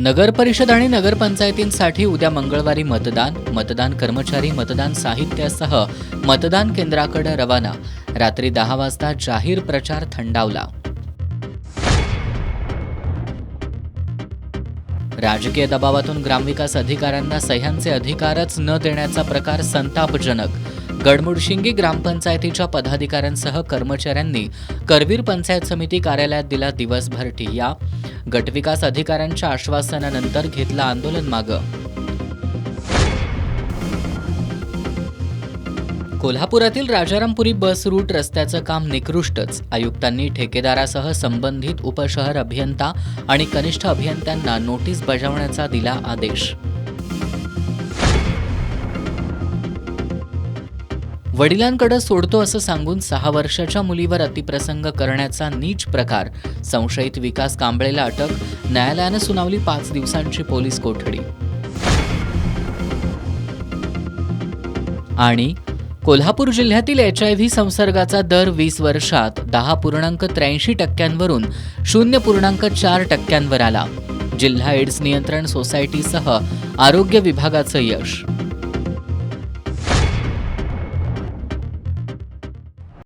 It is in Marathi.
नगर परिषद आणि नगरपंचायतींसाठी उद्या मंगळवारी मतदान कर्मचारी मतदान साहित्यासह मतदान केंद्राकडे रवाना. रात्री 10 वाजता जाहीर प्रचार थंडावला. राजकीय दबावातून ग्रामविकास अधिकाऱ्यांना सह्यांचे अधिकारच न देण्याचा प्रकार संतापजनक. गडमुडशिंगी ग्रामपंचायतीच्या पदाधिकाऱ्यांसह कर्मचाऱ्यांनी करवीर पंचायत समिती कार्यालयात दिला दिवसभर ठिय्या. गटविकास अधिकाऱ्यांच्या आश्वासनानंतर घेतलं आंदोलन मागं. कोल्हापुरातील राजारामपुरी बस रूट रस्त्याचं काम निकृष्टच. आयुक्तांनी ठेकेदारासह संबंधित उपशहर अभियंता आणि कनिष्ठ अभियंत्यांना नोटीस बजावण्याचा दिला आदेश. वडिलांकडे सोडतो असं सांगून 6 वर्षाच्या मुलीवर अतिप्रसंग करण्याचा नीच प्रकार. संशयित विकास कांबळेला अटक. न्यायालयानं सुनावली 5 दिवसांची पोलीस कोठडी. आणि कोल्हापूर जिल्ह्यातील HIV संसर्गाचा दर 20 वर्षात 10.83% 0.4% आला. जिल्हा एड्स नियंत्रण सोसायटीसह आरोग्य विभागाचं यश.